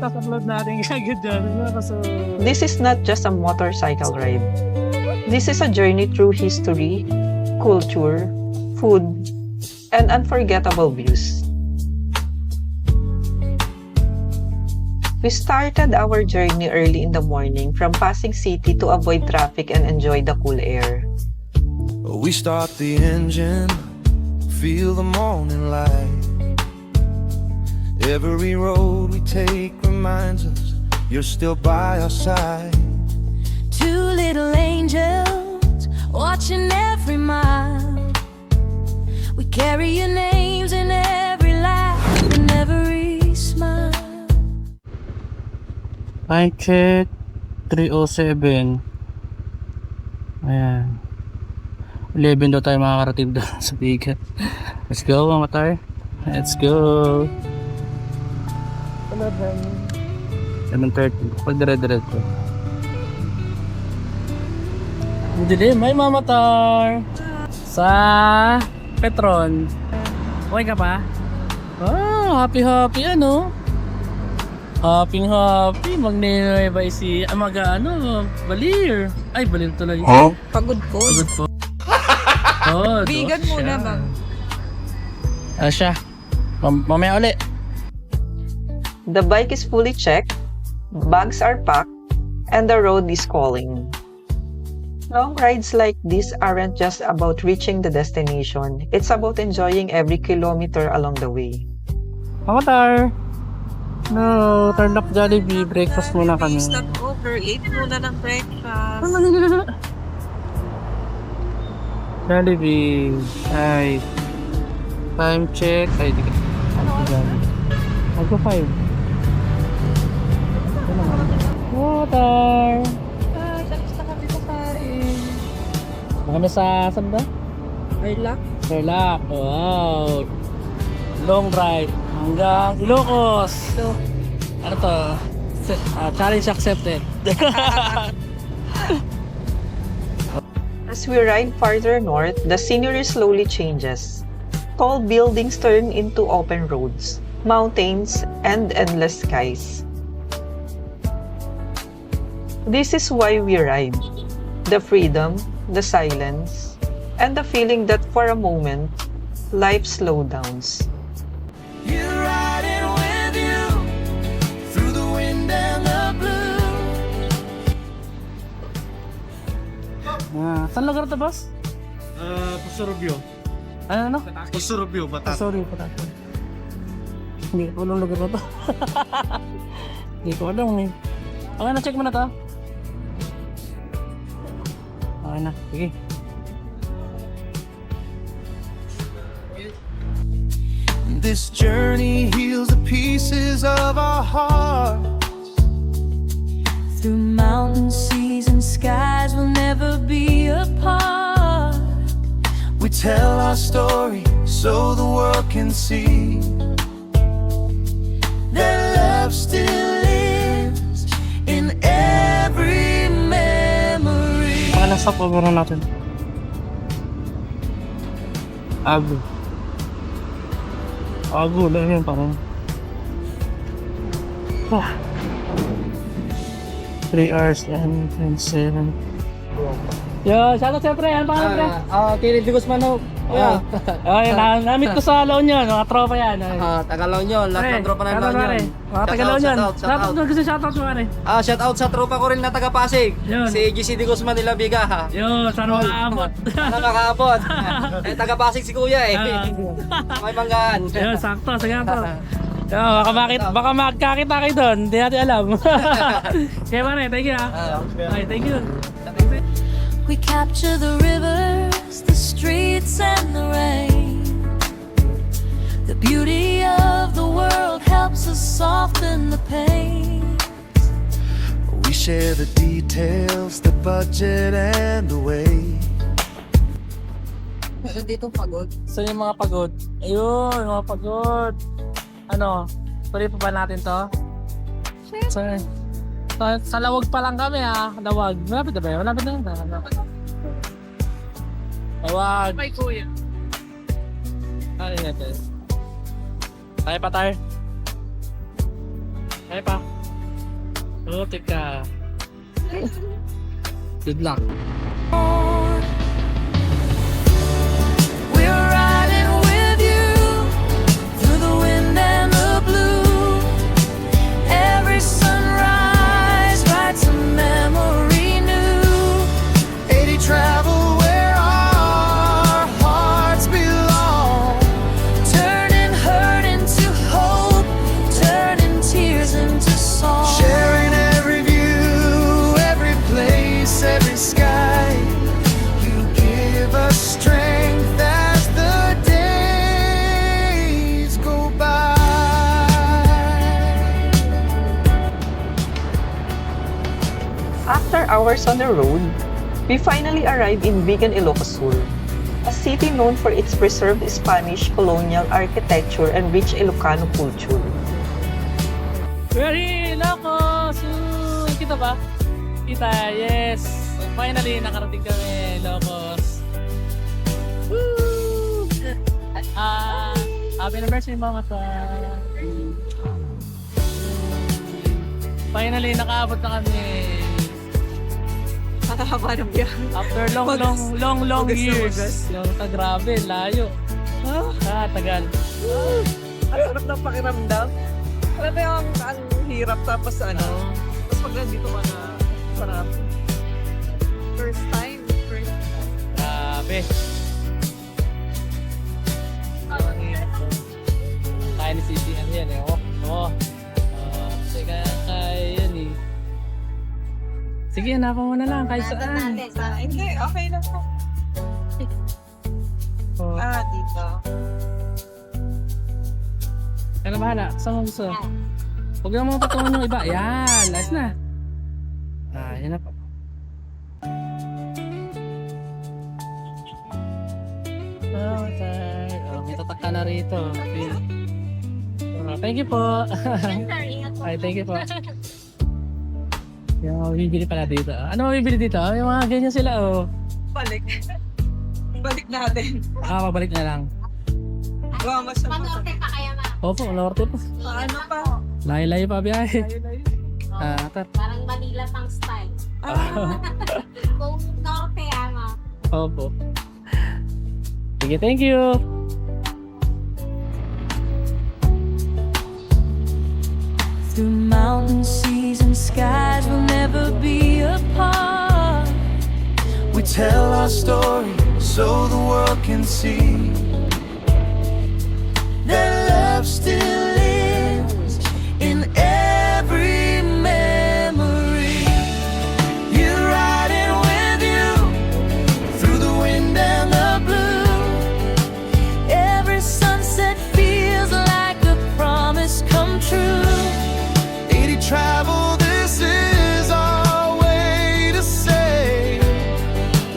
tapos upload natin kagad dyan. This is not just a motorcycle ride. This is a journey through history, culture, food, and unforgettable views. We started our journey early in the morning from Pasig City to avoid traffic and enjoy the cool air. We start the engine, feel the morning light. Every road we take reminds us you're still by our side. Two little angels watching every mile. We carry your names in every laugh and every smile. Time check, 3:07. Ayan. 11 daw tayo makakarating doon sa bigat. Let's go mga tayo. Let's go. 7:30. Pag dire-dire ko. Dilim, may mamatar. Sa Petron. Okay ka pa? Ah, happy ano? Happy. Magnenay si Balir. Ay, Balir tuloy. Huh? Pagod po. Pagod po. Oh, Bigan dos muna siya. bang. Siya. Mamaya ulit. The bike is fully checked, bags are packed, and the road is calling. Long rides like this aren't just about reaching the destination, it's about enjoying every kilometer along the way. Mamatar. No, turn up Jollibee. Breakfast muna kami. Stop over. Eat muna ng breakfast. Jollibee. Ay. Time check. Ay, di ka. Magko 5. Water. Tapos na kami kakain. Kami sa saan ba? Relax. Relax. Wow. Long ride hanggang Ilocos. So, Ano to? Challenge accepted. As we ride farther north, the scenery slowly changes. Tall buildings turn into open roads, mountains, and endless skies. This is why we ride. The freedom, the silence, and the feeling that for a moment, life slows down. Here riding with you through the wind and the blue. Saan lugar to, boss? Pusurubyo. Ano? Pusurubyo, Batak. Sorry, patato. Hindi ko alam lugar na to. Hindi ko alam eh. Okay na, check mo na to. Okay na, sige. This journey heals the pieces of our hearts. Through mountains, seas, and skies, we'll never be apart. We tell our story so the world can see that love still lives in every memory. Baka na-stop over na natin. Ago lang yun parang. 3 hours and 7. Yo, shoutout siyempre, ano pangalan pre? Kirid de Guzman ho. Oh, ay, na-meet ko sa La Union, mga tropa yan. Tagalaw nyo, lahat ng tropa ng La Union. Mga taga La Union. Shout out. Gusto shoutout mo pare. Shout out sa tropa ko rin na taga Pasig. Yun. Si GC de Guzman nila Biga. Yo, sana makaabot. Ano makaabot? Taga Pasig si Kuya eh. May banggaan. Yo, sakto, sige to. Yo, baka magkakita kayo doon, hindi natin alam. Kaya pare, thank you ha. Okay, thank you. We capture the rivers, the streets, and the rain. The beauty of the world helps us soften the pain. We share the details, the budget and the way. dito pagod. So yung mga pagod. Ayun, yung mga pagod. Ano, tuloy pa ba natin to? Sa Lawag pa lang kami ha. Lawag. Malapit na ba yun? Malapit na yun. Lawag. May kuya. Ano natin? Tayo pa tayo. Tayo pa. Putik ka. Good luck. We're riding with you through the wind and the blue. Every sunrise writes a memory new. 80 travel where our hearts belong. Turning hurt into hope, turning tears into song. Sharing every view, every place, every sky. You give us strength as the days go by. After hours on the road, we finally arrive in Vigan, Ilocos Sur, a city known for its preserved Spanish colonial architecture and rich Ilocano culture. We're in Ilocos! Kita ba? Kita, yes! So, finally, nakarating kami, Ilocos. Woo! Happy anniversary, Mama Sa. Finally, nakaabot na kami. Nakakaba ng biyahe. After long Wagas na years. wagas. Yung grabe, layo. Tagal. Ang sarap ng pakiramdam. Alam mo yung ang hirap tapos ano. Tapos pag nandito ka na, sarap. First time. Grabe. Kaya ni CCM yan eh. Kaya yan eh. Sige, hanapan mo na lang kahit saan. Hindi, okay lang po. Oh. Dito. Kaya na bahala. Saan mo gusto? Huwag na mga patungan yung iba. Yan, last na. Yan na po. Okay. May tatak ka na rito. Okay. Thank you po. Ay, thank you po. Yung mga bibili pala dito. Ano mga bibili dito? Yung mga ganyan sila, oh. Balik. Balik natin. Pabalik na lang. Gawa mo sa mga. Opo, norte po. Paano pa? Layo-layo pa biyahe. Tar. Parang Manila pang style. Kung norte, Opo. Sige, thank you. Through mountains, seas, and skies, we'll never be apart. We tell our story so the world can see that love still lives in every memory. You're riding with you through the wind and the blue. Every sunset feels like a promise come true. 80 travel, this is our way to say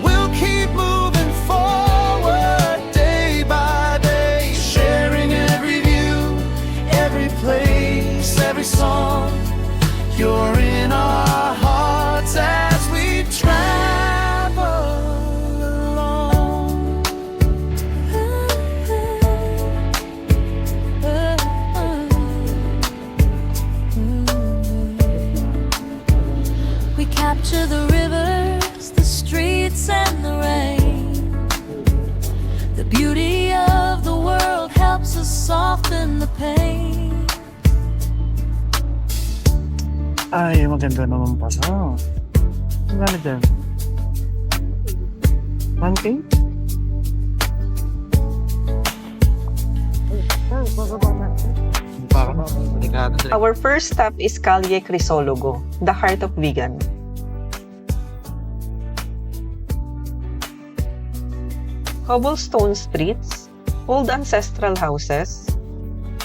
we'll keep moving forward day by day, sharing every view, every place, every song. You're in our hearts as we travel along. We capture the rivers, the streets, and the rain. The beauty of the world helps us soften the pain. Ay, maganda naman pa sa. Ang gano'n dyan? 1K? Parang delikado. Our first stop is Calle Crisologo, the heart of Vigan. Cobblestone streets, old ancestral houses,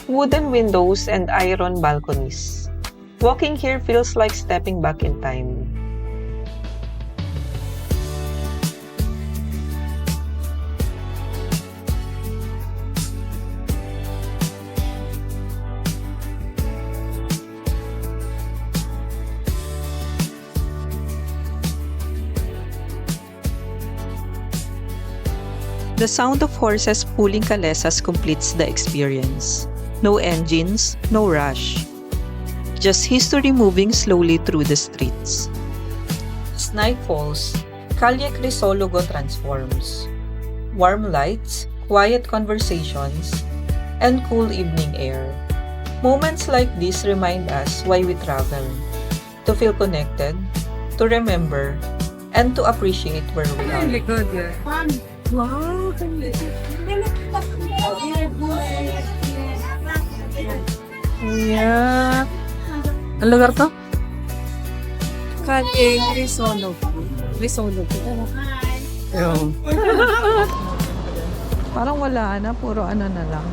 wooden windows and iron balconies. Walking here feels like stepping back in time. The sound of horses pulling calesas completes the experience. No engines, no rush. just history moving slowly through the streets. As night falls, Calle Crisologo transforms. Warm lights, quiet conversations, and cool evening air. Moments like this remind us why we travel. To feel connected, to remember, and to appreciate where we are. Wow! Yeah. Ang lugar to? Calle Crisologo. Yung Parang wala na, puro ano na lang.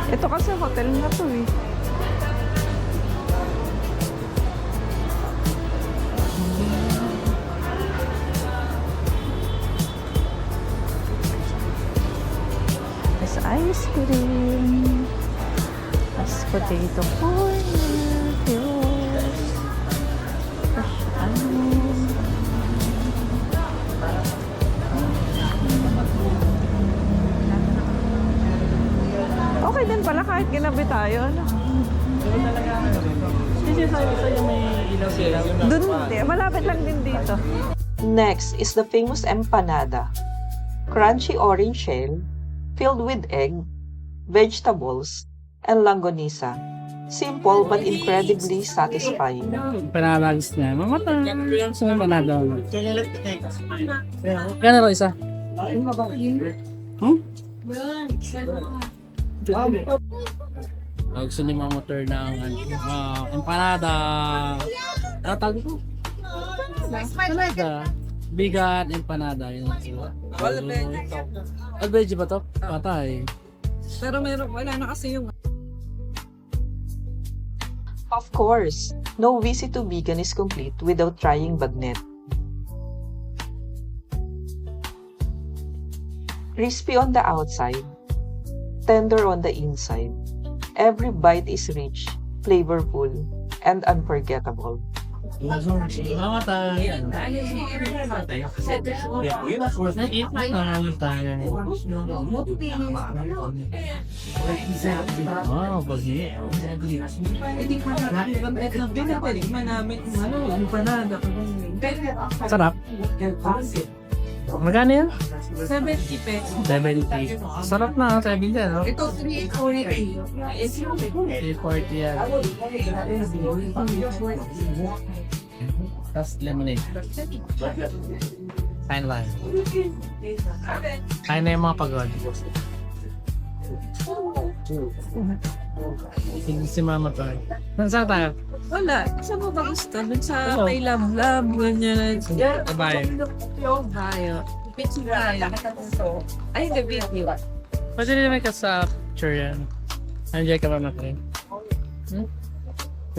Ito kasi hotel na to eh. There's ice cream. There's potato corn. There's fresh almond. Okay din pala kahit ginabi tayo. No? Dun, malapit lang din dito. Next is the famous empanada. Crunchy orange shell filled with egg, vegetables, and longanisa. Simple but incredibly satisfying. panalagis niya. Mamata. Sa manado. Gano'n ba isa? Gusto ni mamotor ng empanada. Ano tawag ko? Empanada. Bigat empanada. Yun. All veggie ba to? Patay. Pero meron, wala na kasi yung Of course, no visit to Bigan is complete without trying bagnet. Crispy on the outside, tender on the inside. Every bite is rich, flavorful, and unforgettable. Mamatay. Wow, bagi. Pinapalik namin yung empanada. Sarap. Magkano yan? 70 pesos. 70. Sarap na ang sabi niya, no? Ito 340. 340 yan. Tapos lemonade. Kain lang. Kain na yung mga pagod. Hindi si mama to. Saan tayo? Wala. Saan mo ba gusto? Dun sa may lab-lab. Ganyan. Bye. Tayo. Picture tayo. Ay, the video. Pwede rin naman ka sa picture yan. Enjoy ka ba natin?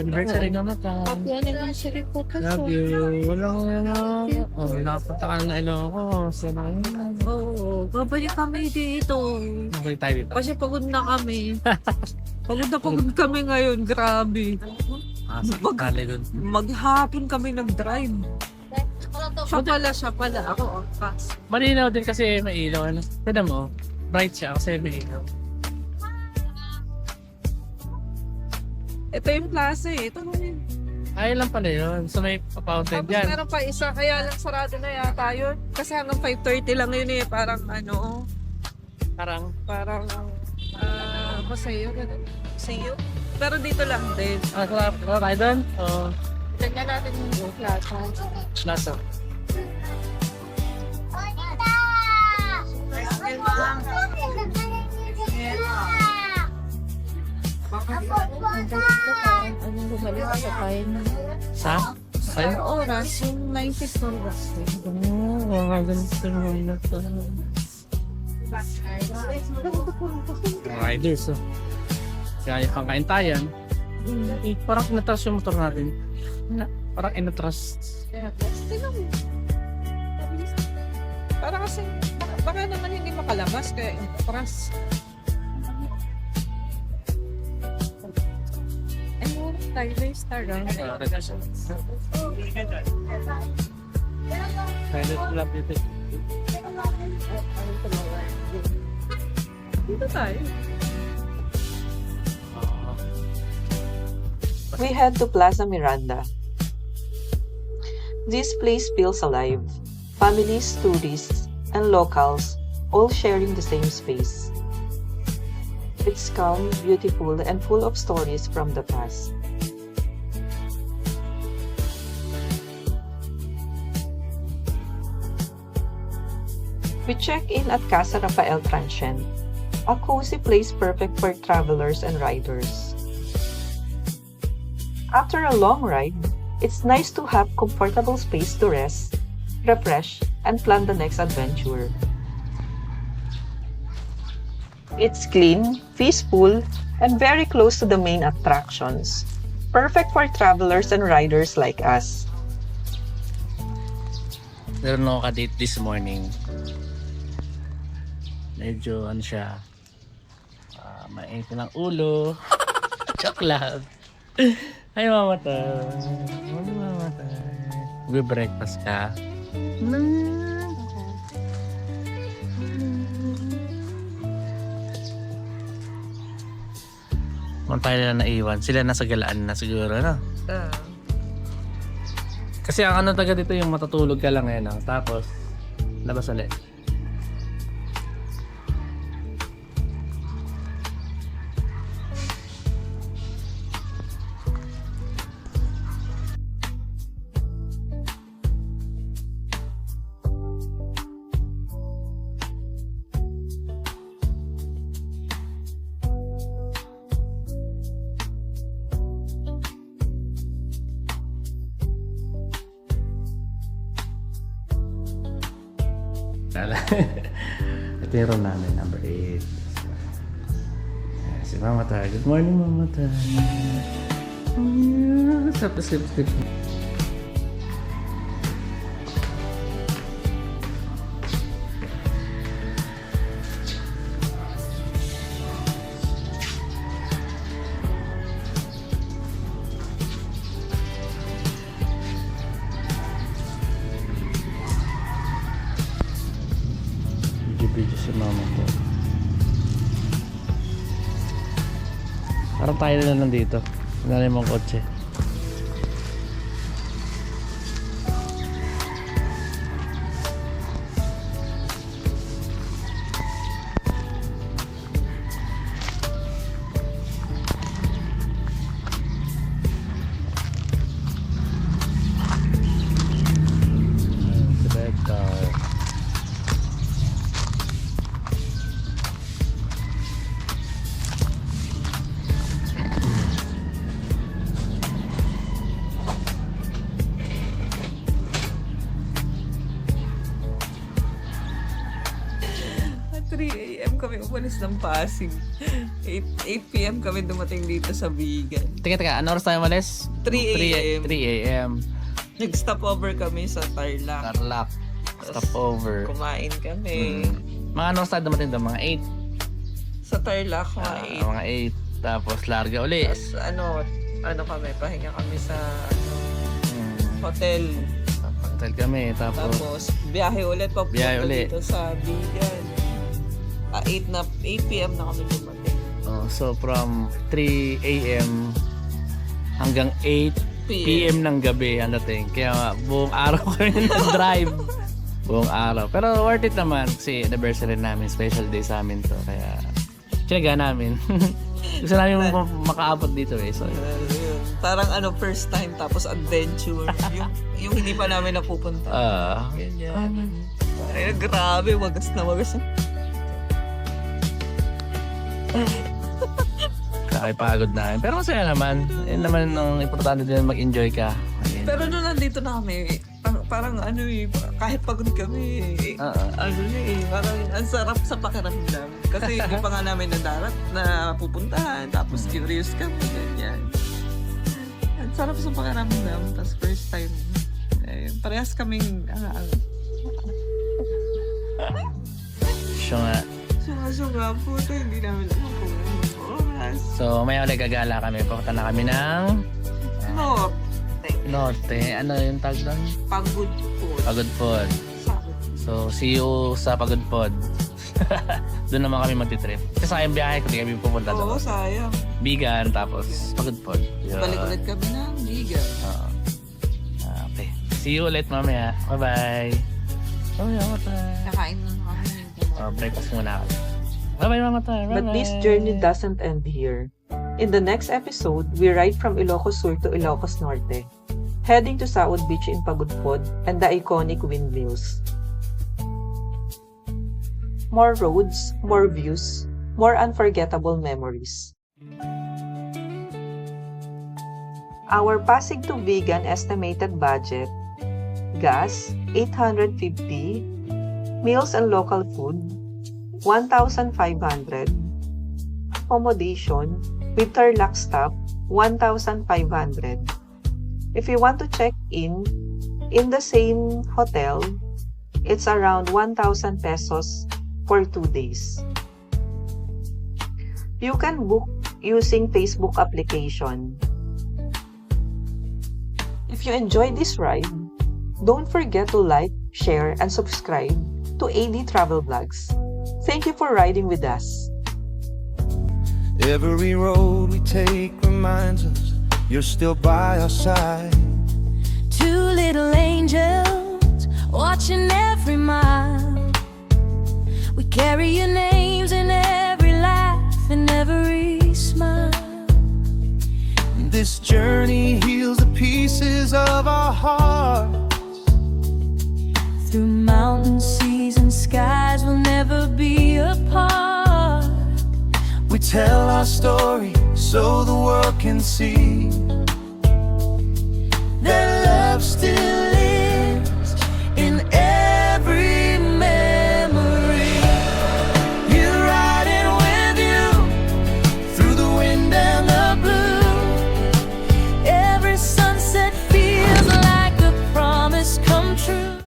Anniversary naman ka. Anniversary po Love you. Walang oh, nakapunta ka na Ilocos. Sana yun. Oo. Babalik kami dito. Nabalik tayo dito. Kasi pagod na kami. Pagod kami ngayon. Grabe. Sakali dun. Maghapon kami nag-drive. Siya pala. Ako, pass. Malinaw din kasi may ilaw. Ano? Tignan mo. Bright siya kasi may ilaw. Ito yung plaza eh. Ito na yun. Ay lang pala yun. So may fountain Tapos dyan. meron pa isa. Kaya lang sarado na yata yun. Kasi hanggang 5:30 lang yun eh. Parang ano. Parang Masaya. Masaya. Pero dito lang din. sarap. Tayo doon? Oo. Tignan natin yung plaza. Nasa. Anong bumalik sa kain? Sa? Sa'yo? Oras, yung 94 oras. Oo, mga ganito naman na to. Riders, oh. Kaya kakain tayo. Eh, parang inatras yung motor natin. Parang inatras. Tingnan mo. Para kasi, baka naman hindi makalabas. Kaya oras. Ano, tayo na yung star, Pilot lab dito. Dito tayo. We head to Plaza Miranda. This place feels alive. Families, tourists, and locals all sharing the same space. It's calm, beautiful, and full of stories from the past. We check in at Casa Rafael Transient, a cozy place perfect for travelers and riders. After a long ride, it's nice to have comfortable space to rest, refresh, and plan the next adventure. It's clean, peaceful, and very close to the main attractions. Perfect for travelers and riders like us. Meron ako ka-date this morning. Medyo ano siya, mainit ng ulo. Joke lang. Ay, mamatay. Mag-breakfast ka. Kung tayo na naiwan, sila nasa galaan na siguro, no? Kasi ang ano taga dito yung matutulog ka lang ngayon, no? Tapos labas ulit. Ito yung room namin, number 8. Si Mama Tay. Good morning, Mama Tay. Slip. Video si mama ko. Parang tayo na lang dito. Wala na yung mga kotse. At 3 a.m. kami umalis ng Pasig. 8 p.m. kami dumating dito sa Bigan. Teka, ano oras tayo malis? 3 a.m. 3 a.m. Nag-stop over kami sa Tarlac. Tarlac. Stop over. Kumain kami. Mga ano oras tayo dumating doon? Mga 8? Sa Tarlac, kumain. Mga 8. Tapos larga uli. Tapos ano kami, pahinga kami sa hotel. Hotel kami. Tapos biyahe ulit papunta dito sa Bigan. 8 p.m. na kami dumating. So from 3 a.m. hanggang 8 p.m. ng gabi ang dating. Kaya buong araw kami nag-drive. Buong araw. Pero worth it naman kasi anniversary namin. Special day sa amin to. Kaya tinaga namin. Gusto namin makaabot dito eh. So, parang first time tapos adventure. yung hindi pa namin napupunta. Ganyan. Ay, grabe. Wagas na wagas. Kakipagod namin. Pero masaya naman. Yun naman ang importante din mag-enjoy ka. Ayun. Pero nung nandito na kami, parang kahit pagod kami, parang ang sarap sa pakiramdam. Kasi hindi pa nga namin nadarat na pupuntahan, tapos curious kami, ganyan. Ang sarap sa pakiramdam, tapos first time. Parehas kaming, Siya nga. Sunga-sunga po, hindi namin alam kung anong oras. So, may ulit gagala kami. Papunta na kami ng Norte. Ano yung tag doon? Pagod po. Pagod Pod. So, see you sa Pagod Pod. Doon naman kami magti-trip. Kasi sayang biyahe kung di kami pupunta Oo, doon. sayang. Bigan, tapos Pagudpod. Yun. Balik ulit kami ng Liga. Oo. Okay. See you ulit mamaya. Bye-bye. Bye-bye, Mama Tay. Nakain na kami. Breakfast muna ako. Bye-bye, Mama Tay. Bye-bye. But this journey doesn't end here. In the next episode, we ride from Ilocos Sur to Ilocos Norte, heading to Saud Beach in Pagudpod and the iconic windmills. More roads, more views, more unforgettable memories. Our Pasig to Vigan estimated budget: gas, 850, meals and local food, 1,500, accommodation, with Tarlac stop, 1,500. If you want to check in the same hotel, it's around 1,000 pesos for 2 days. You can book using Facebook application. If you enjoyed this ride, don't forget to like, share, and subscribe to AD Travel Vlogs. Thank you for riding with us. Every road we take reminds us you're still by our side. Two little angels watching every mile. We carry your names in every laugh and every smile. This journey heals the pieces of our hearts. Through mountains, seas, and skies, we'll never be apart. We tell our story so the world can see that love still